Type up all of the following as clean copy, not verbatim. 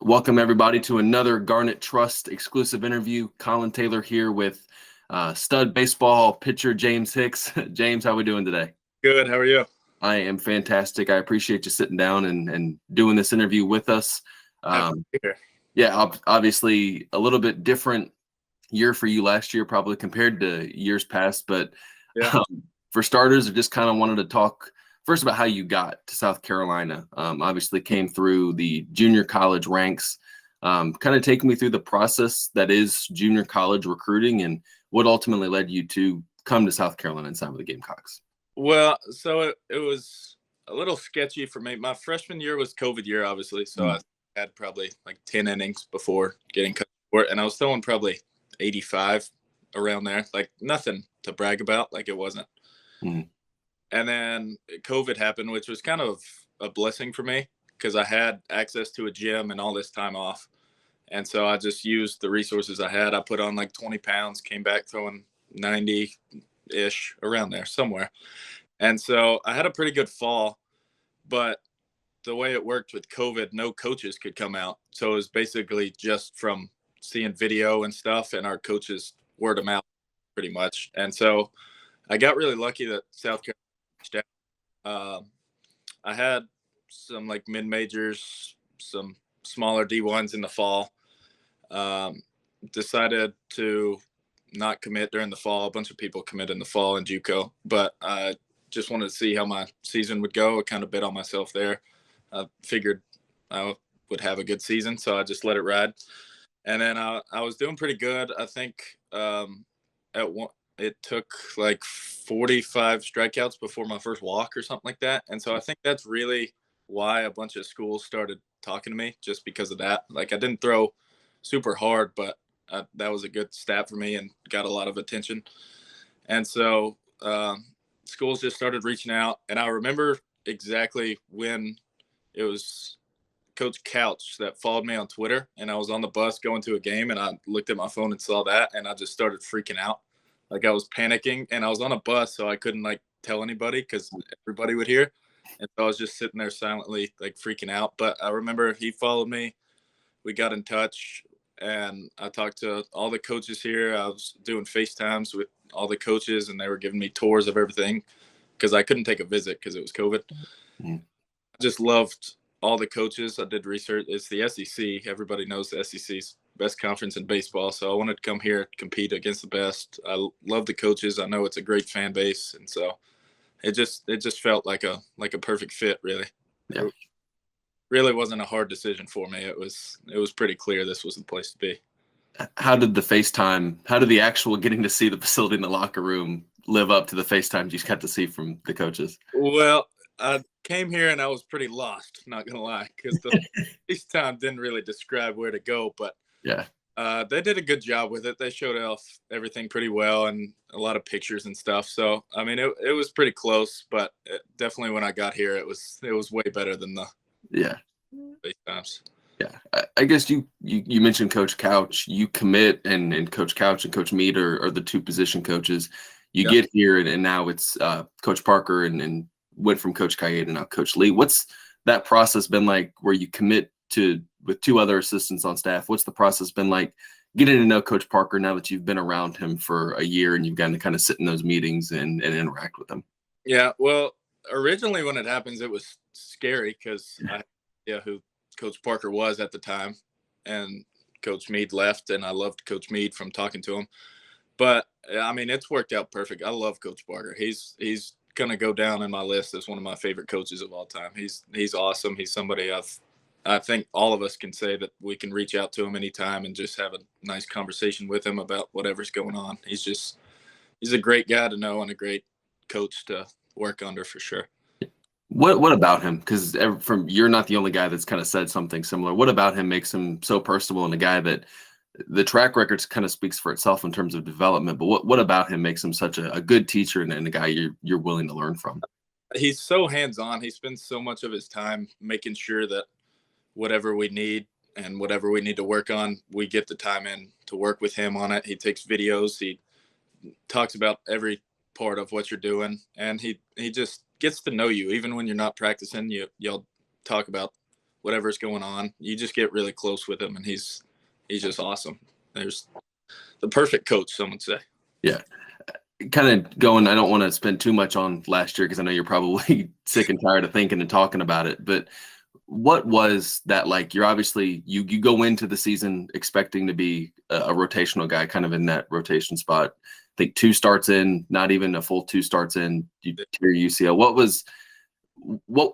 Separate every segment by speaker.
Speaker 1: Welcome everybody to another Garnet Trust exclusive interview. Colin Taylor here with stud baseball pitcher James Hicks. James, how are we doing today?
Speaker 2: Good. How are you?
Speaker 1: I am fantastic. I appreciate you sitting down and doing this interview with us. Obviously a little bit different year for you last year, probably compared to years past. But for starters, I just kind of wanted to talk first about how you got to South Carolina. Obviously came through the junior college ranks. Kind of take me through the process that is junior college recruiting and what ultimately led you to come to South Carolina and sign with the Gamecocks.
Speaker 2: Well, so it was a little sketchy for me. My freshman year was COVID year, obviously. So I had probably like 10 innings before getting cut short, and I was throwing probably 85 around there. Like nothing to brag about. Like it wasn't. And then COVID happened, which was kind of a blessing for me because I had access to a gym and all this time off. And so I just used the resources I had. I put on like 20 pounds, came back throwing 90-ish around there somewhere. And so I had a pretty good fall, but the way it worked with COVID, no coaches could come out. So it was basically just from seeing video and stuff and our coaches word of mouth pretty much. And so I got really lucky that South Carolina reached out. I had some like mid-majors, some smaller D1s in the fall. Decided to not commit during the fall. A bunch of people commit in the fall in JUCO, but I just wanted to see how my season would go. I kind of bet on myself there. I figured I would have a good season, so I just let it ride. And then I was doing pretty good. I think it took like 45 strikeouts before my first walk or something like that. And so I think that's really why a bunch of schools started talking to me, just because of that. Like I didn't throw super hard, but that was a good stat for me and got a lot of attention. And so schools just started reaching out. And I remember exactly when it was Coach Couch that followed me on Twitter, and I was on the bus going to a game, and I looked at my phone and saw that, and I just started freaking out. Like I was panicking, and I was on a bus, so I couldn't like tell anybody because everybody would hear. And so I was just sitting there silently, like freaking out. But I remember he followed me. We got in touch, and I talked to all the coaches here. I was doing FaceTimes with all the coaches, and they were giving me tours of everything because I couldn't take a visit because it was COVID. I just loved all the coaches. I did research. It's the SEC. Everybody knows the SEC's best conference in baseball. So I wanted to come here, compete against the best. I love the coaches. I know it's a great fan base. And so it just felt like a perfect fit, really.
Speaker 1: Yeah.
Speaker 2: It really wasn't a hard decision for me. It was pretty clear this was the place to be.
Speaker 1: How did the actual getting to see the facility in the locker room live up to the FaceTimes you got to see from the coaches?
Speaker 2: Well, I came here and I was pretty lost, not gonna lie, because the FaceTime didn't really describe where to go. But they did a good job with it. They showed off everything pretty well and a lot of pictures and stuff. So I mean, it was pretty close, but definitely when I got here, it was way better than the FaceTimes.
Speaker 1: Yeah, I guess you mentioned Coach Couch. You commit, and Coach Couch and Coach Mead are the two position coaches. You get here, and now it's Coach Parker and went from Coach Kaye to now Coach Lee. What's that process been like where you commit to with two other assistants on staff? What's the process been like getting to know Coach Parker now that you've been around him for a year and you've gotten to kind of sit in those meetings and interact with him?
Speaker 2: Yeah, well, originally when it happens, it was scary because I had no idea who Coach Parker was at the time, and Coach Mead left, and I loved Coach Mead from talking to him. But I mean, it's worked out perfect. I love Coach Parker. He's gonna go down in my list as one of my favorite coaches of all time. He's awesome. He's somebody I think all of us can say that we can reach out to him anytime and just have a nice conversation with him about whatever's going on. He's a great guy to know and a great coach to work under for sure.
Speaker 1: What about him? Because you're not the only guy that's kind of said something similar. What about him makes him so personable and a guy that the track record kind of speaks for itself in terms of development? But what about him makes him such a good teacher and a guy you're willing to learn from?
Speaker 2: He's so hands-on. He spends so much of his time making sure that whatever we need and whatever we need to work on, we get the time in to work with him on it. He takes videos. He talks about every part of what you're doing, and he just gets to know you. Even when you're not practicing, you'll talk about whatever's going on. You just get really close with him, and he's just awesome. There's the perfect coach, some would say.
Speaker 1: Yeah. Kind of going, I don't want to spend too much on last year because I know you're probably sick and tired of thinking and talking about it, but what was that like? You're obviously, you go into the season expecting to be a rotational guy, kind of in that rotation spot. I think 2 starts in, not even a full 2 starts in, you tear UCL.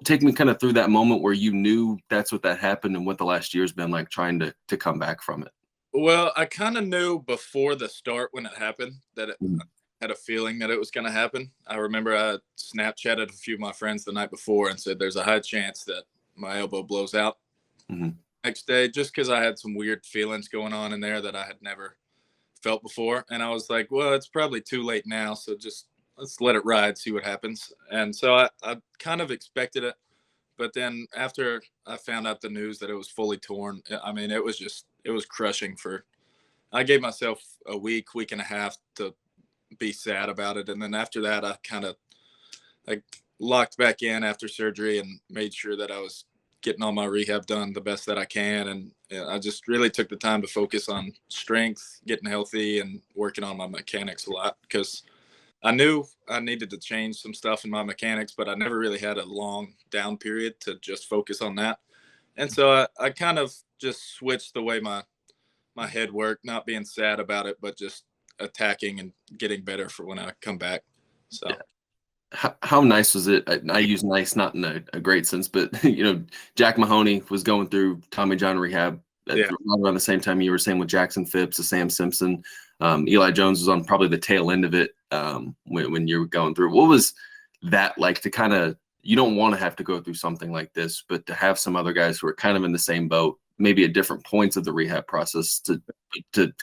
Speaker 1: Take me kind of through that moment where you knew that's what that happened and what the last year's been like trying to come back from it.
Speaker 2: Well, I kind of knew before the start when it happened that it
Speaker 1: Mhm.
Speaker 2: had a feeling that it was going to happen. I remember I Snapchatted a few of my friends the night before and said there's a high chance that my elbow blows out
Speaker 1: Mhm.
Speaker 2: next day, just because I had some weird feelings going on in there that I had never felt before. And I was like, well, it's probably too late now. So just let's let it ride, see what happens. And so I kind of expected it. But then after I found out the news that it was fully torn, I mean, it was crushing I gave myself a week and a half to be sad about it. And then after that, I locked back in after surgery and made sure that I was getting all my rehab done the best that I can. And I just really took the time to focus on strength, getting healthy, and working on my mechanics a lot because I knew I needed to change some stuff in my mechanics, but I never really had a long down period to just focus on that. And so I kind of just switched the way my head worked, not being sad about it, but just attacking and getting better for when I come back. So
Speaker 1: How nice was it? I use nice not in a great sense, but Jack Mahoney was going through Tommy John rehab at
Speaker 2: yeah,
Speaker 1: around the same time you were saying with Jackson Phipps, Sam Simpson. Eli Jones was on probably the tail end of it when you were going through. What was that like to kind of, you don't want to have to go through something like this, but to have some other guys who are kind of in the same boat, maybe at different points of the rehab process to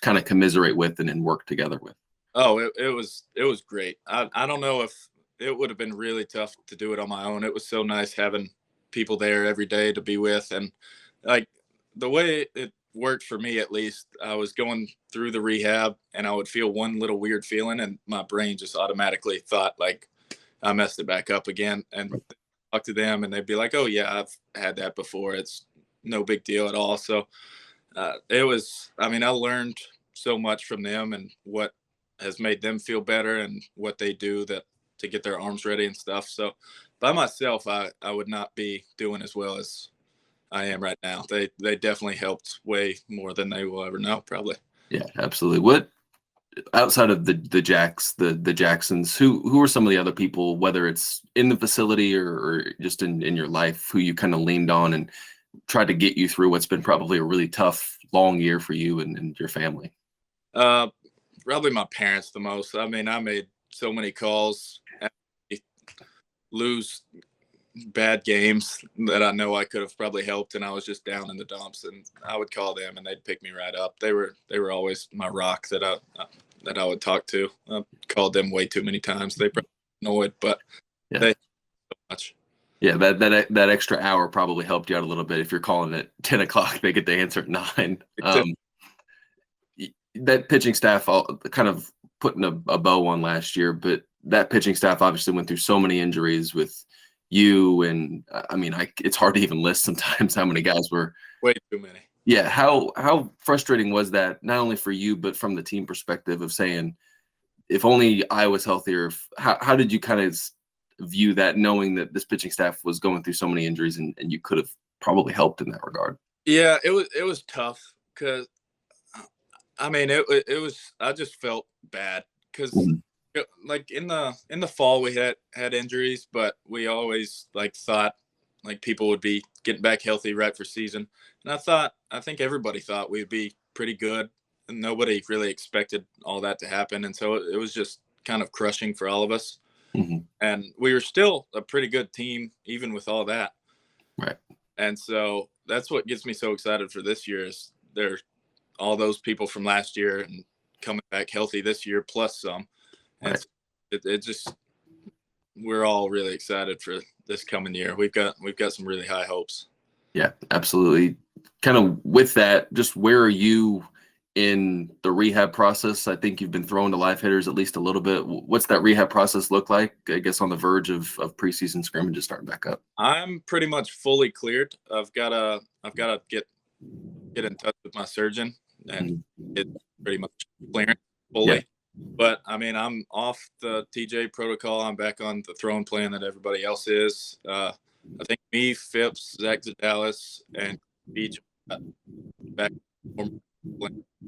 Speaker 1: kind of commiserate with and work together with?
Speaker 2: oh, it was great. I don't know if it would have been really tough to do it on my own. It was so nice having people there every day to be with, and like the way it worked for me at least, I was going through the rehab and I would feel one little weird feeling and my brain just automatically thought like I messed it back up again and talk to them and they'd be like, "Oh yeah, I've had that before. It's no big deal at all." So it was, I mean, I learned so much from them and what has made them feel better and what they do that to get their arms ready and stuff. So by myself, I would not be doing as well as I am right now. They definitely helped way more than they will ever know, probably.
Speaker 1: Yeah, absolutely. What outside of the Jacks, the Jacksons, who are some of the other people, whether it's in the facility or just in your life, who you kind of leaned on and tried to get you through what's been probably a really tough, long year for you and your family?
Speaker 2: Uh, Probably my parents the most. I mean, I made so many calls, lose bad games that I know I could have probably helped, and I was just down in the dumps. And I would call them, and they'd pick me right up. They were always my rock that I would talk to. I called them way too many times. They probably annoyed, but
Speaker 1: Yeah.
Speaker 2: they so much.
Speaker 1: Yeah, that extra hour probably helped you out a little bit. If you're calling at 10 o'clock, they get the answer at 9. That pitching staff all kind of putting a bow on last year, but that pitching staff obviously went through so many injuries with you. And I mean, it's hard to even list sometimes how many guys were.
Speaker 2: Way too many.
Speaker 1: Yeah. How frustrating was that, not only for you, but from the team perspective of saying, if only I was healthier, how did you kind of view that, knowing that this pitching staff was going through so many injuries and you could have probably helped in that regard?
Speaker 2: Yeah, it was tough because I mean it was I just felt bad because
Speaker 1: Mhm.
Speaker 2: like in the fall we had injuries, but we always like thought like people would be getting back healthy right for season, and I think everybody thought we'd be pretty good, and nobody really expected all that to happen, and so it was just kind of crushing for all of us,
Speaker 1: Mhm.
Speaker 2: and we were still a pretty good team even with all that,
Speaker 1: Right.
Speaker 2: and so that's what gets me so excited for this year is there all those people from last year and coming back healthy this year plus some. And
Speaker 1: Right.
Speaker 2: so it just we're all really excited for this coming year. We've got some really high hopes.
Speaker 1: Yeah, absolutely. Kind of with that, just where are you in the rehab process. I think you've been throwing to live hitters at least a little bit. What's that rehab process look like? I guess on the verge of preseason scrimmages starting back up.
Speaker 2: I'm pretty much fully cleared. I've gotta get in touch with my surgeon and it's pretty much clearing fully.
Speaker 1: Yeah.
Speaker 2: But I mean, I'm off the TJ protocol. I'm back on the throwing plan that everybody else is. I think me, Phipps, Zach Zadalis, and Beach got back on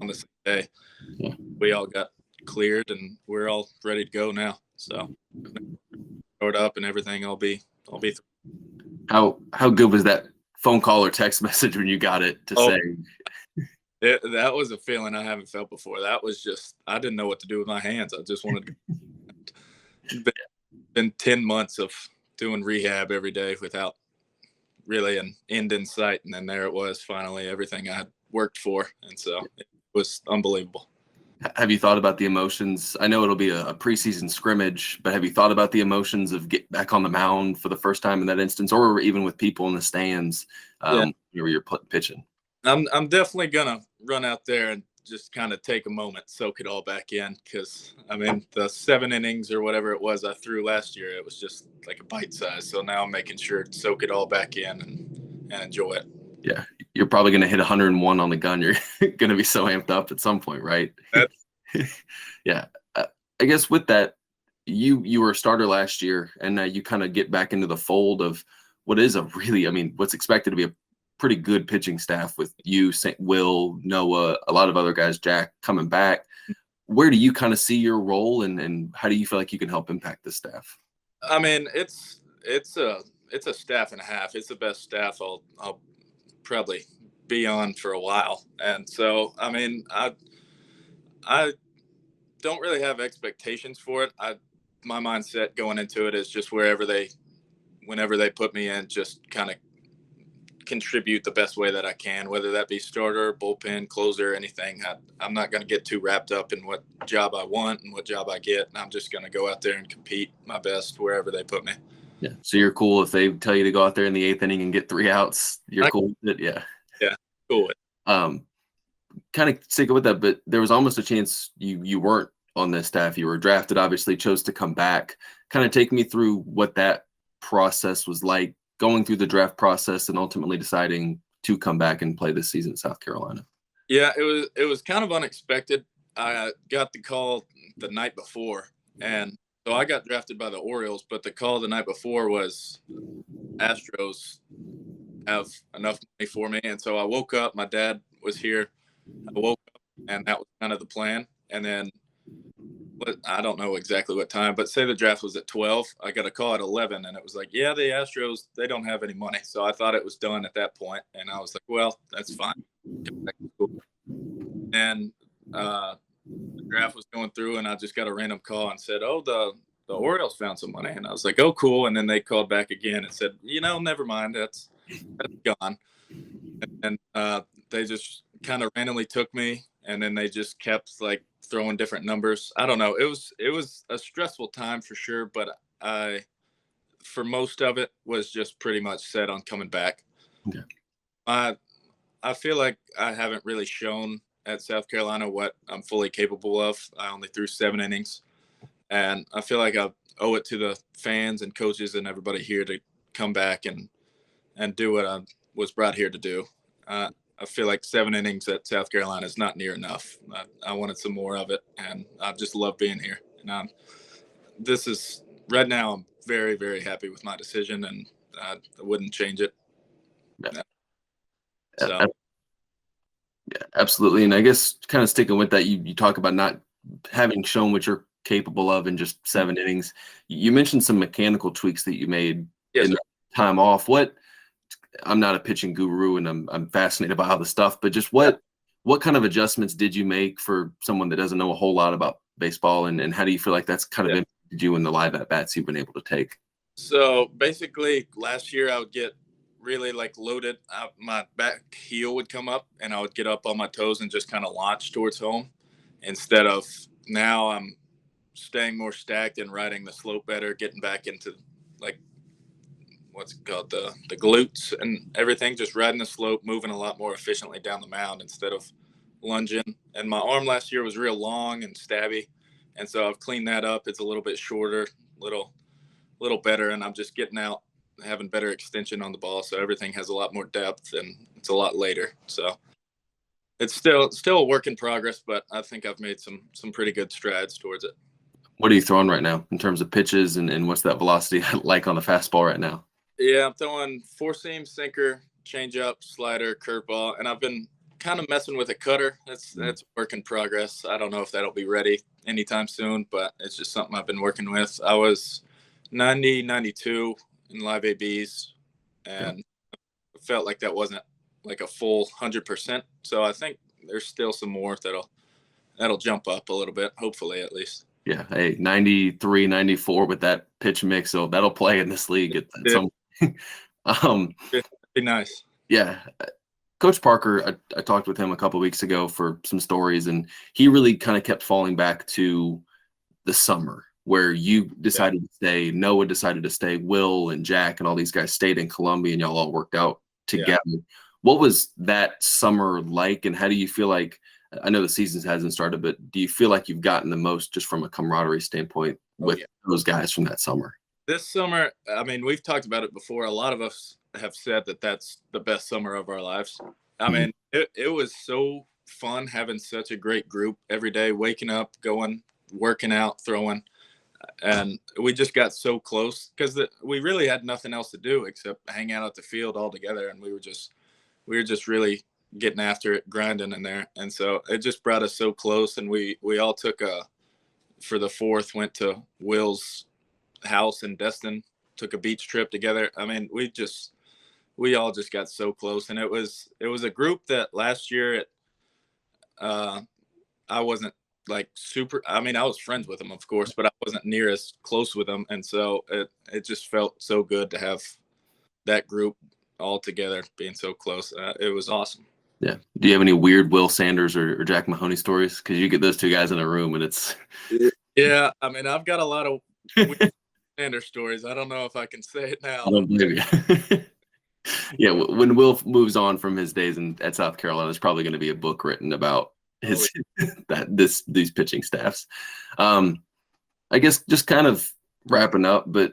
Speaker 2: the same day.
Speaker 1: Yeah.
Speaker 2: We all got cleared and we're all ready to go now. So throw it up and everything. I'll be.
Speaker 1: How good was that phone call or text message when you got it to say?
Speaker 2: That was a feeling I haven't felt before. That was just, I didn't know what to do with my hands. I just wanted to. Been 10 months of doing rehab every day without really an end in sight. And then there it was, finally, everything I had worked for. And so it was unbelievable.
Speaker 1: Have you thought about the emotions? I know it'll be a preseason scrimmage, but have you thought about the emotions of getting back on the mound for the first time in that instance, or even with people in the stands where you're pitching?
Speaker 2: I'm definitely gonna run out there and just kind of take a moment, soak it all back in, because I mean the 7 innings or whatever it was I threw last year, it was just like a bite size. So now I'm making sure to soak it all back in and enjoy it.
Speaker 1: Yeah, you're probably going to hit 101 on the gun. You're going to be so amped up at some point, right? Yeah. I guess with that, you were a starter last year, and now you kind of get back into the fold of what is what's expected to be a pretty good pitching staff with you, Will, Noah, a lot of other guys, Jack, coming back. Where do you kind of see your role, and how do you feel like you can help impact the staff?
Speaker 2: I mean, it's a staff and a half. It's the best staff I'll probably be on for a while. And so, I mean, I don't really have expectations for it. My mindset going into it is just whenever they put me in, just kind of contribute the best way that I can, whether that be starter, bullpen, closer, anything. I'm not going to get too wrapped up in what job I want and what job I get. And I'm just going to go out there and compete my best wherever they put me.
Speaker 1: Yeah. So you're cool if they tell you to go out there in the 8th inning and get 3 outs. You're cool with it. Yeah.
Speaker 2: Yeah. Cool with it.
Speaker 1: Kind of sticking with that, but there was almost a chance you weren't on this staff. You were drafted, obviously chose to come back. Kind of take me through what that process was like, going through the draft process and ultimately deciding to come back and play this season in South Carolina.
Speaker 2: Yeah, it was kind of unexpected. I got the call the night before, and so I got drafted by the Orioles, but the call the night before was Astros have enough money for me. And so I woke up, my dad was here. I woke up and that was kind of the plan. And then I don't know exactly what time, but say the draft was at 12. I got a call at 11 and it was like, yeah, the Astros, they don't have any money. So I thought it was done at that point. And I was like, well, that's fine. And the draft was going through and I just got a random call and said, oh, the Orioles found some money. And I was like, oh, cool. And then they called back again and said, never mind. That's gone. And they just kind of randomly took me. And then they just kept like throwing different numbers. I don't know. It was a stressful time for sure. But for most of it was just pretty much set on coming back.
Speaker 1: Okay.
Speaker 2: I feel like I haven't really shown at South Carolina what I'm fully capable of. I only threw 7 innings. And I feel like I owe it to the fans and coaches and everybody here to come back and do what I was brought here to do. I feel like 7 innings at South Carolina is not near enough. I wanted some more of it, and I just love being here. And right now I'm very, very happy with my decision, and I wouldn't change it.
Speaker 1: Yeah.
Speaker 2: So.
Speaker 1: Yeah, absolutely. And I guess kind of sticking with that, you talk about not having shown what you're capable of in just 7 innings. You mentioned some mechanical tweaks that you made in the time off. I'm not a pitching guru and I'm fascinated by all the stuff, but just what kind of adjustments did you make for someone that doesn't know a whole lot about baseball, and how do you feel like that's kind of impacted you in the live at-bats you've been able to take?
Speaker 2: So basically last year I would get really like loaded. My back heel would come up and I would get up on my toes and just kind of launch towards home, instead of now I'm staying more stacked and riding the slope better, getting back into like what's it called, the glutes and everything, just riding the slope, moving a lot more efficiently down the mound instead of lunging, and my arm last year was real long and stabby, and so I've cleaned that up. It's a little bit shorter, little better, and I'm just getting out, having better extension on the ball, so everything has a lot more depth and it's a lot later. So it's still a work in progress, but I think I've made some pretty good strides towards it.
Speaker 1: What are you throwing right now in terms of pitches, and what's that velocity like on the fastball right now?
Speaker 2: Yeah, I'm throwing four seam, sinker, changeup, slider, curveball, and I've been kind of messing with a cutter. That's work in progress. I don't know if that'll be ready anytime soon, but it's just something I've been working with. I was 90, 92 in live ABs, and felt like that wasn't like a full 100%. So I think there's still some more that'll jump up a little bit, hopefully at least.
Speaker 1: Yeah, hey, 93, 94 with that pitch mix, so that'll play in this league at some.
Speaker 2: It'd be nice.
Speaker 1: Yeah, Coach Parker, I talked with him a couple of weeks ago for some stories, and he really kind of kept falling back to the summer where you decided to stay, Noah decided to stay, Will and Jack and all these guys stayed in Columbia, and y'all all worked out together. Yeah. What was that summer like, and how do you feel like, I know the season hasn't started, but do you feel like you've gotten the most just from a camaraderie standpoint with those guys from that summer?
Speaker 2: This summer, I mean, we've talked about it before. A lot of us have said that that's the best summer of our lives. I mean, it was so fun having such a great group every day, waking up, going, working out, throwing. And we just got so close because we really had nothing else to do except hang out at the field all together. And we were just really getting after it, grinding in there. And so it just brought us so close. And we all took for the 4th, went to Will's house in Destin, took a beach trip together. I mean, we all just got so close. And it was a group that last year I wasn't like super, I mean, I was friends with them, of course, but I wasn't near as close with them. And so it just felt so good to have that group all together being so close. It was awesome.
Speaker 1: Yeah. Do you have any weird Will Sanders or Jack Mahoney stories? Because you get those two guys in a room and it's.
Speaker 2: Yeah. I mean, I've got a lot of weird Sanders stories. I don't know if I can say it now.
Speaker 1: I don't believe you. Yeah. When Will moves on from his days at South Carolina, there's probably going to be a book written about his these pitching staffs. I guess just kind of wrapping up, but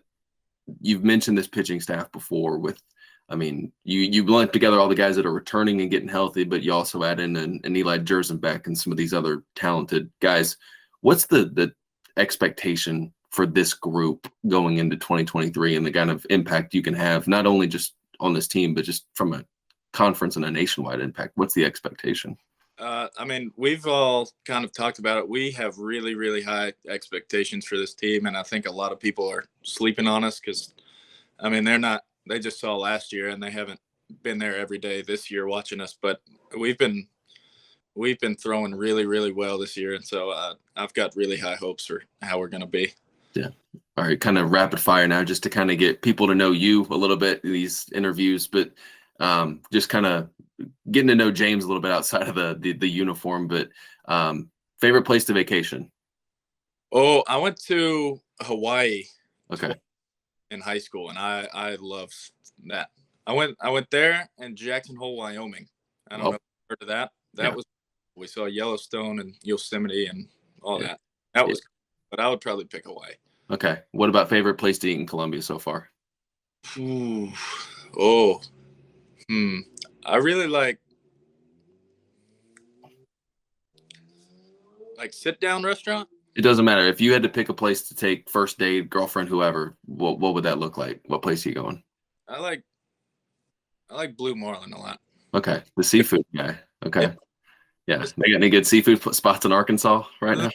Speaker 1: you've mentioned this pitching staff before with, I mean, you blend together all the guys that are returning and getting healthy, but you also add in an Eli Jersenbeck and some of these other talented guys. What's the expectation for this group going into 2023 and the kind of impact you can have, not only just on this team, but just from a conference and a nationwide impact? What's the expectation?
Speaker 2: I mean, we've all kind of talked about it. We have really, really high expectations for this team, and I think a lot of people are sleeping on us because, I mean, they just saw last year and they haven't been there every day this year watching us, but we've been throwing really, really well this year. And so I've got really high hopes for how we're going to be.
Speaker 1: Yeah. All right. Kind of rapid fire now, just to kind of get people to know you a little bit in these interviews, but just kind of getting to know James a little bit outside of the uniform, but favorite place to vacation?
Speaker 2: Oh, I went to Hawaii.
Speaker 1: Okay.
Speaker 2: In high school, and I love that. I went there and Jackson Hole, Wyoming. I don't know if you heard of that. That was, we saw Yellowstone and Yosemite and all that. That was cool, but I would probably pick Hawaii.
Speaker 1: Okay. What about favorite place to eat in Columbia so far?
Speaker 2: Ooh. I really like sit down restaurant.
Speaker 1: It doesn't matter. If you had to pick a place to take first date, girlfriend, whoever, what would that look like? What place are you going?
Speaker 2: I like Blue Marlin a lot.
Speaker 1: Okay. The seafood guy. Okay. Yeah. They got any good seafood spots in Arkansas right now?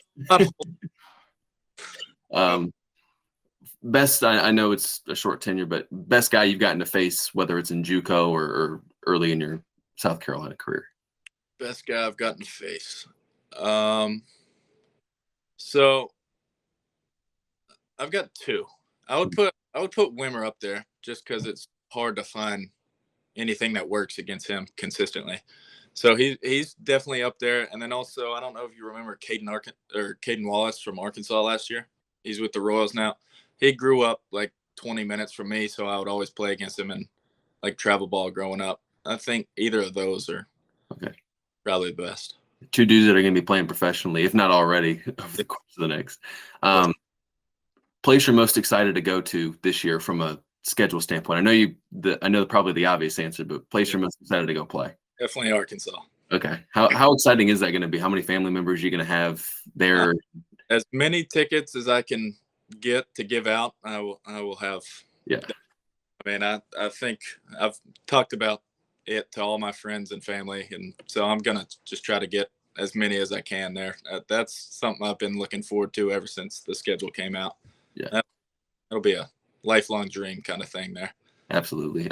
Speaker 1: Best, I know it's a short tenure, but best guy you've gotten to face, whether it's in JUCO or early in your South Carolina career?
Speaker 2: Best guy I've gotten to face. So I've got two. I would put Wimmer up there just because it's hard to find anything that works against him consistently. So he's definitely up there. And then also, I don't know if you remember Caden Wallace from Arkansas last year. He's with the Royals now. He grew up like 20 minutes from me, so I would always play against him in like travel ball growing up. I think either of those are probably the best.
Speaker 1: Two dudes that are going to be playing professionally, if not already, over the course of the next. Place you're most excited to go to this year from a schedule standpoint? I know probably the obvious answer, but place you're most excited to go play?
Speaker 2: Definitely Arkansas.
Speaker 1: Okay. How exciting is that going to be? How many family members are you going to have there?
Speaker 2: As many tickets as I can get to give out, I will have.
Speaker 1: Yeah.
Speaker 2: I mean, I think I've talked about it to all my friends and family, and so I'm gonna just try to get as many as I can there. That's something I've been looking forward to ever since the schedule came out.
Speaker 1: Yeah,
Speaker 2: it'll be a lifelong dream kind of thing there.
Speaker 1: Absolutely.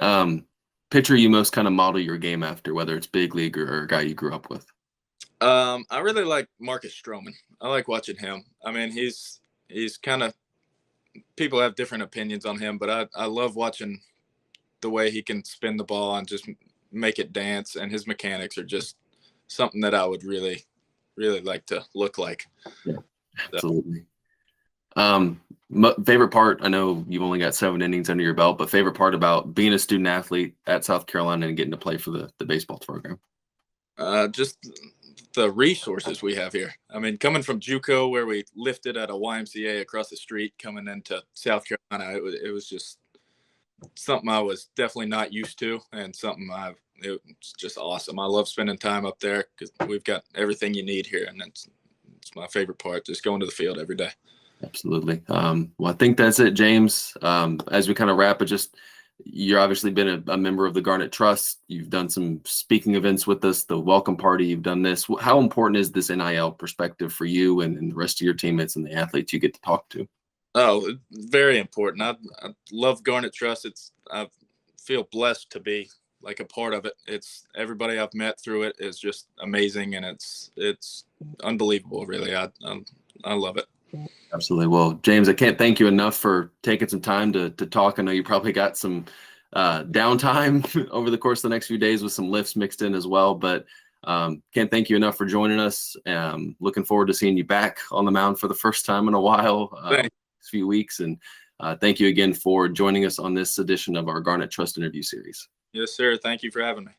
Speaker 1: Pitcher you most kind of model your game after, whether it's big league or a guy you grew up with?
Speaker 2: I really like Marcus Stroman. I like watching him. I mean, he's kind of, people have different opinions on him, but I love watching the way he can spin the ball and just make it dance, and his mechanics are just something that I would really, really like to look like.
Speaker 1: Yeah, absolutely. Favorite part, I know you've only got 7 innings under your belt, but favorite part about being a student athlete at South Carolina and getting to play for the baseball program?
Speaker 2: Just the resources we have here. I mean, coming from JUCO, where we lifted at a YMCA across the street, coming into South Carolina, it was just something I was definitely not used to, and something it's just awesome. I love spending time up there because we've got everything you need here, and it's my favorite part, just going to the field every day.
Speaker 1: Absolutely. Well, I think that's it, James. As we kind of wrap it, you're obviously been a member of the Garnet Trust. You've done some speaking events with us, the welcome party. You've done this. How important is this NIL perspective for you and the rest of your teammates and the athletes you get to talk to?
Speaker 2: Oh, very important. I love Garnet Trust. I feel blessed to be like a part of it. It's everybody I've met through it is just amazing, and it's unbelievable. Really, I love it.
Speaker 1: Absolutely. Well, James, I can't thank you enough for taking some time to talk. I know you probably got some downtime over the course of the next few days with some lifts mixed in as well, but can't thank you enough for joining us. Looking forward to seeing you back on the mound for the first time in a while, next few weeks. And thank you again for joining us on this edition of our Garnet Trust interview series.
Speaker 2: Yes, sir. Thank you for having me.